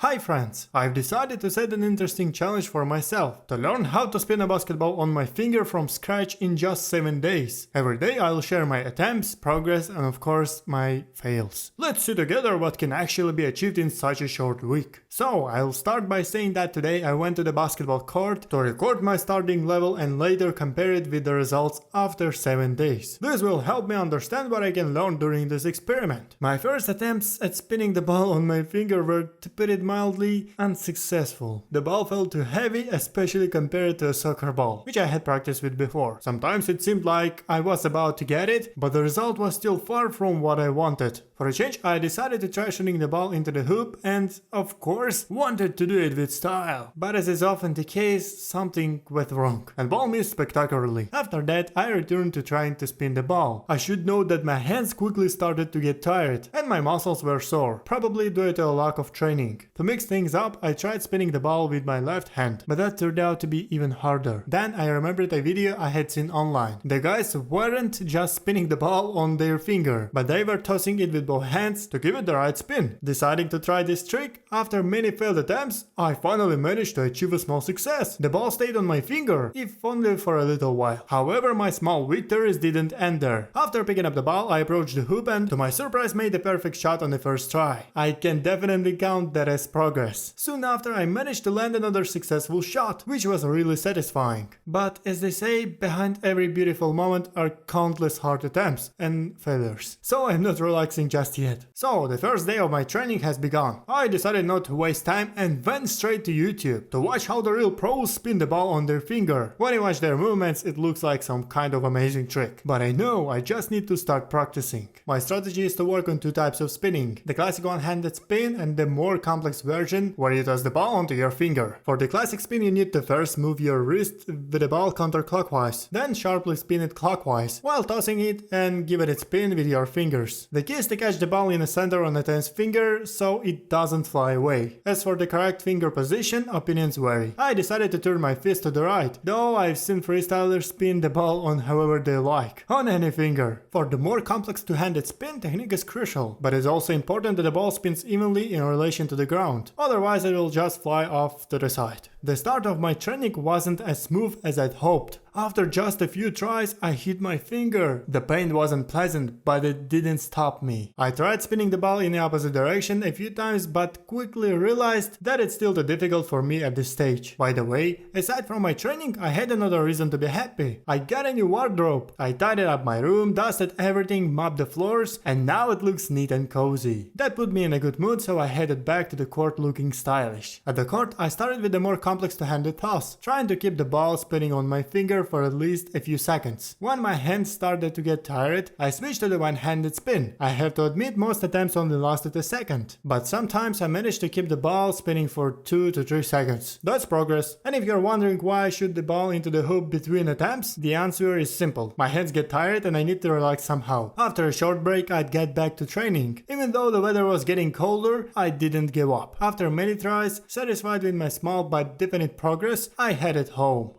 Hi friends, I've decided to set an interesting challenge for myself, to learn how to spin a basketball on my finger from scratch in just 7 days. Every day I'll share my attempts, progress and of course my fails. Let's see together what can actually be achieved in such a short week. So I'll start by saying that today I went to the basketball court to record my starting level and later compare it with the results after 7 days. This will help me understand what I can learn during this experiment. My first attempts at spinning the ball on my finger were, to put it mildly, unsuccessful. The ball felt too heavy, especially compared to a soccer ball, which I had practiced with before. Sometimes it seemed like I was about to get it, but the result was still far from what I wanted. For a change, I decided to try shooting the ball into the hoop and, of course, wanted to do it with style. But as is often the case, something went wrong, and ball missed spectacularly. After that, I returned to trying to spin the ball. I should note that my hands quickly started to get tired, and my muscles were sore, probably due to a lack of training. To mix things up, I tried spinning the ball with my left hand, but that turned out to be even harder. Then I remembered a video I had seen online. The guys weren't just spinning the ball on their finger, but they were tossing it with both hands to give it the right spin. Deciding to try this trick, after many failed attempts, I finally managed to achieve a small success. The ball stayed on my finger, if only for a little while. However, my small victories didn't end there. After picking up the ball, I approached the hoop and, to my surprise, made the perfect shot on the first try. I can definitely count that as progress. Soon after, I managed to land another successful shot, which was really satisfying. But as they say, behind every beautiful moment are countless hard attempts and failures. So I'm not relaxing just yet. So the first day of my training has begun. I decided not to waste time and went straight to YouTube to watch how the real pros spin the ball on their finger. When you watch their movements, it looks like some kind of amazing trick. But I know I just need to start practicing. My strategy is to work on two types of spinning: the classic one-handed spin and the more complex version where you toss the ball onto your finger. For the classic spin, you need to first move your wrist with the ball counterclockwise, then sharply spin it clockwise while tossing it and give it a spin with your fingers. The key is to catch the ball in the center on the tense finger so it doesn't fly away. As for the correct finger position, opinions vary. I decided to turn my fist to the right, though I've seen freestylers spin the ball on however they like, on any finger. For the more complex two-handed spin, technique is crucial, but it's also important that the ball spins evenly in relation to the ground, otherwise it will just fly off to the side. The start of my training wasn't as smooth as I'd hoped. After just a few tries, I hit my finger. The pain wasn't pleasant, but it didn't stop me. I tried spinning the ball in the opposite direction a few times, but quickly realized that it's still too difficult for me at this stage. By the way, aside from my training, I had another reason to be happy. I got a new wardrobe. I tidied up my room, dusted everything, mopped the floors, and now it looks neat and cozy. That put me in a good mood, so I headed back to the court looking stylish. At the court, I started with the more complex two-handed toss, trying to keep the ball spinning on my finger for at least a few seconds. When my hands started to get tired, I switched to the one-handed spin. I have to admit most attempts only lasted a second, but sometimes I managed to keep the ball spinning for 2 to 3 seconds. That's progress. And if you're wondering why I shoot the ball into the hoop between attempts, the answer is simple. My hands get tired and I need to relax somehow. After a short break, I'd get back to training. Even though the weather was getting colder, I didn't give up. After many tries, satisfied with my small but definite progress, I headed home.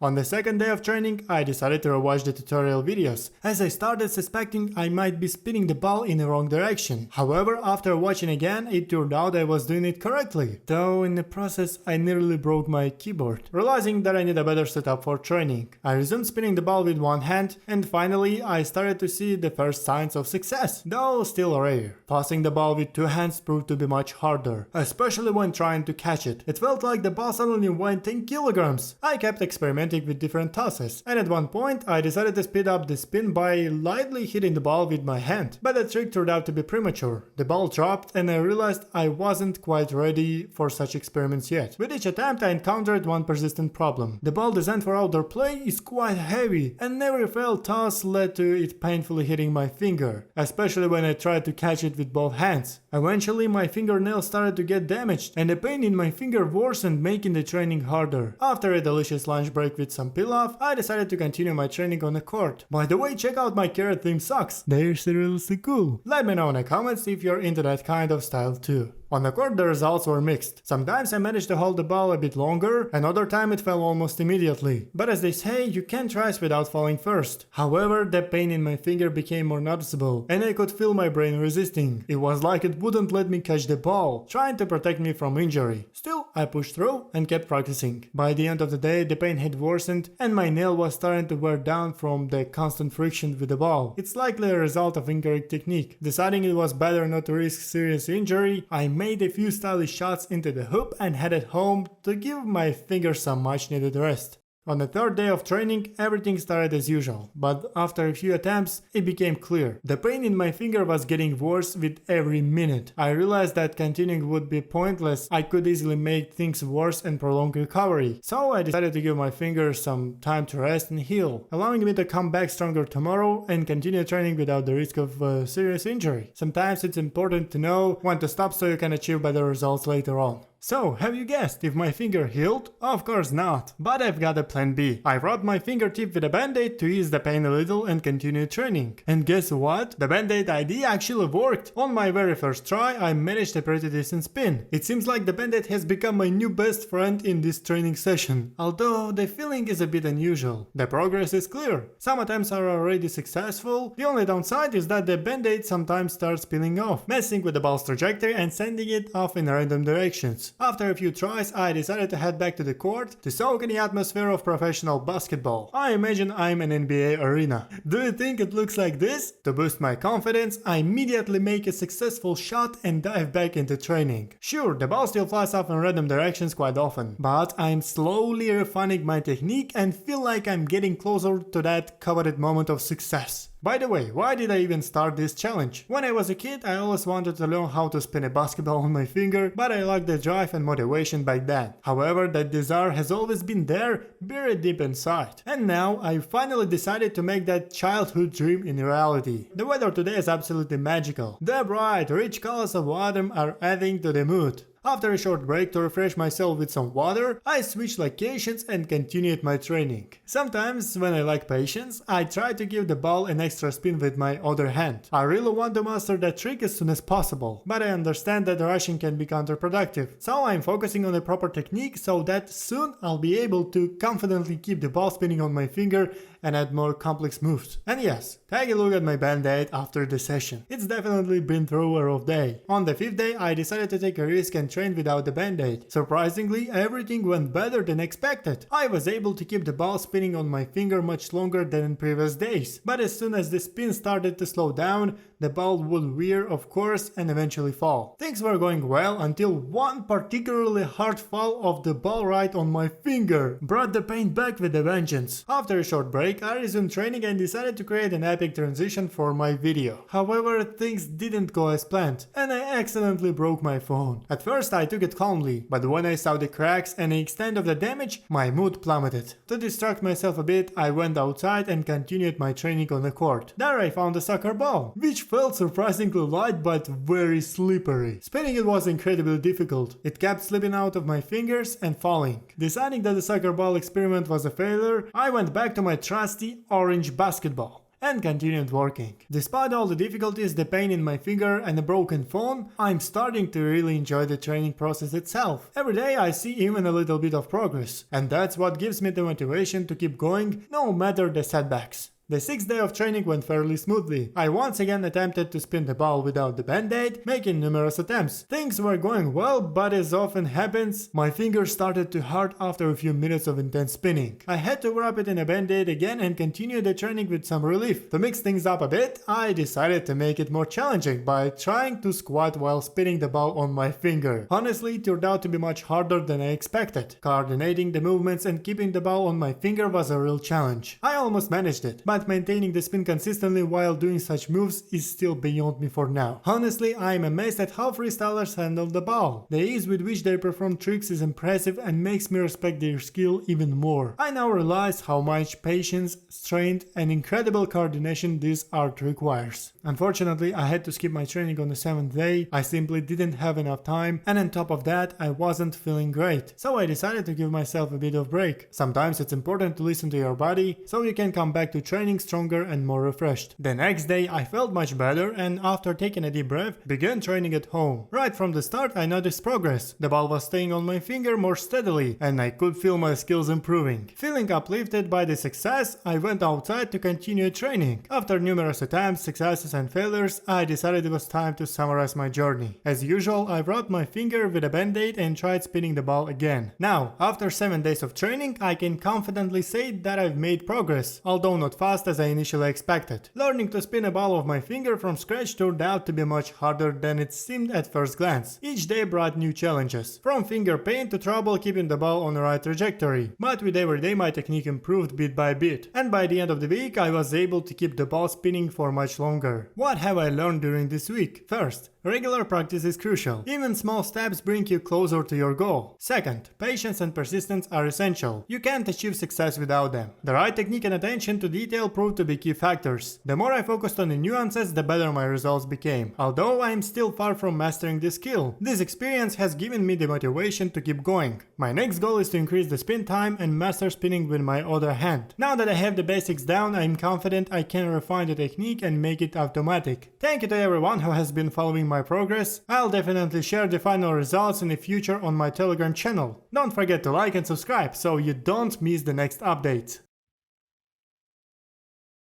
On the second day of training, I decided to rewatch the tutorial videos, as I started suspecting I might be spinning the ball in the wrong direction. However, after watching again, it turned out I was doing it correctly, though in the process I nearly broke my keyboard. Realizing that I need a better setup for training, I resumed spinning the ball with one hand, and finally I started to see the first signs of success, though still rare. Tossing the ball with two hands proved to be much harder, especially when trying to catch it. It felt like the ball suddenly weighed 10 kilograms. I kept experimenting with different tosses, and at one point I decided to speed up the spin by lightly hitting the ball with my hand, but the trick turned out to be premature. The ball dropped and I realized I wasn't quite ready for such experiments yet. With each attempt I encountered one persistent problem. The ball designed for outdoor play is quite heavy, and every failed toss led to it painfully hitting my finger, especially when I tried to catch it with both hands. Eventually my fingernails started to get damaged and the pain in my finger worsened, making the training harder. After a delicious lunch break with some pilaf, I decided to continue my training on the court. By the way, check out my carrot themed socks. They're seriously cool. Let me know in the comments if you're into that kind of style too. On the court the results were mixed. Sometimes I managed to hold the ball a bit longer, another time it fell almost immediately. But as they say, you can't rise without falling first. However, the pain in my finger became more noticeable, and I could feel my brain resisting. It was like it wouldn't let me catch the ball, trying to protect me from injury. Still, I pushed through and kept practicing. By the end of the day, the pain had worsened, and my nail was starting to wear down from the constant friction with the ball. It's likely a result of incorrect technique. Deciding it was better not to risk serious injury, I made a few stylish shots into the hoop and headed home to give my finger some much needed rest. On the third day of training, everything started as usual, but after a few attempts, it became clear. The pain in my finger was getting worse with every minute. I realized that continuing would be pointless. I could easily make things worse and prolong recovery. So I decided to give my finger some time to rest and heal, allowing me to come back stronger tomorrow and continue training without the risk of serious injury. Sometimes it's important to know when to stop so you can achieve better results later on. So, have you guessed if my finger healed? Of course not. But I've got a plan B. I rubbed my fingertip with a band-aid to ease the pain a little and continue training. And guess what? The band-aid idea actually worked. On my very first try, I managed a pretty decent spin. It seems like the band-aid has become my new best friend in this training session. Although the feeling is a bit unusual. The progress is clear. Some attempts are already successful. The only downside is that the band-aid sometimes starts peeling off, messing with the ball's trajectory and sending it off in random directions. After a few tries, I decided to head back to the court to soak in the atmosphere of professional basketball. I imagine I'm in an NBA arena. Do you think it looks like this? To boost my confidence, I immediately make a successful shot and dive back into training. Sure, the ball still flies off in random directions quite often, but I'm slowly refining my technique and feel like I'm getting closer to that coveted moment of success. By the way, why did I even start this challenge? When I was a kid, I always wanted to learn how to spin a basketball on my finger, but I lacked the drive and motivation back then. However, that desire has always been there, buried deep inside. And now, I finally decided to make that childhood dream in reality. The weather today is absolutely magical. The bright, rich colors of autumn are adding to the mood. After a short break to refresh myself with some water, I switched locations and continued my training. Sometimes, when I lack patience, I try to give the ball an extra spin with my other hand. I really want to master that trick as soon as possible, but I understand that rushing can be counterproductive. So I'm focusing on the proper technique so that soon I'll be able to confidently keep the ball spinning on my finger and add more complex moves. And yes, take a look at my band-aid after the session. It's definitely been through a rough day. On the 5th day, I decided to take a risk and train without the band-aid. Surprisingly, everything went better than expected. I was able to keep the ball spinning on my finger much longer than in previous days. But as soon as the spin started to slow down, the ball would veer, of course, and eventually fall. Things were going well until one particularly hard fall of the ball right on my finger brought the pain back with a vengeance. After a short break, I resumed training and decided to create an epic transition for my video. However, things didn't go as planned, and I accidentally broke my phone. At first I took it calmly, but when I saw the cracks and the extent of the damage, my mood plummeted. To distract myself a bit, I went outside and continued my training on the court. There I found a soccer ball, which felt surprisingly light but very slippery. Spinning it was incredibly difficult. It kept slipping out of my fingers and falling. Deciding that the soccer ball experiment was a failure, I went back to my trusty orange basketball and continued working. Despite all the difficulties, the pain in my finger and a broken phone, I'm starting to really enjoy the training process itself. Every day I see even a little bit of progress, and that's what gives me the motivation to keep going no matter the setbacks. The 6th day of training went fairly smoothly. I once again attempted to spin the ball without the band-aid, making numerous attempts. Things were going well, but as often happens, my finger started to hurt after a few minutes of intense spinning. I had to wrap it in a band-aid again and continue the training with some relief. To mix things up a bit, I decided to make it more challenging by trying to squat while spinning the ball on my finger. Honestly, it turned out to be much harder than I expected. Coordinating the movements and keeping the ball on my finger was a real challenge. I almost managed it, but maintaining the spin consistently while doing such moves is still beyond me for now. Honestly, I am amazed at how freestylers handle the ball. The ease with which they perform tricks is impressive and makes me respect their skill even more. I now realize how much patience, strength and incredible coordination this art requires. Unfortunately, I had to skip my training on the 7th day. I simply didn't have enough time, and on top of that, I wasn't feeling great. So I decided to give myself a bit of break. Sometimes it's important to listen to your body so you can come back to training feeling stronger and more refreshed. The next day I felt much better, and after taking a deep breath, began training at home. Right from the start I noticed progress. The ball was staying on my finger more steadily, and I could feel my skills improving. Feeling uplifted by the success, I went outside to continue training. After numerous attempts, successes and failures, I decided it was time to summarize my journey. As usual, I wrapped my finger with a band-aid and tried spinning the ball again. Now, after 7 days of training, I can confidently say that I've made progress, although not fast as I initially expected. Learning to spin a ball of my finger from scratch turned out to be much harder than it seemed at first glance. Each day brought new challenges, from finger pain to trouble keeping the ball on the right trajectory. But with every day my technique improved bit by bit, and by the end of the week I was able to keep the ball spinning for much longer. What have I learned during this week? First, regular practice is crucial. Even small steps bring you closer to your goal. Second, patience and persistence are essential. You can't achieve success without them. The right technique and attention to detail proved to be key factors. The more I focused on the nuances, the better my results became. Although I am still far from mastering the skill, this experience has given me the motivation to keep going. My next goal is to increase the spin time and master spinning with my other hand. Now that I have the basics down, I am confident I can refine the technique and make it automatic. Thank you to everyone who has been following my progress. I'll definitely share the final results in the future on my Telegram channel. Don't forget to like and subscribe so you don't miss the next update.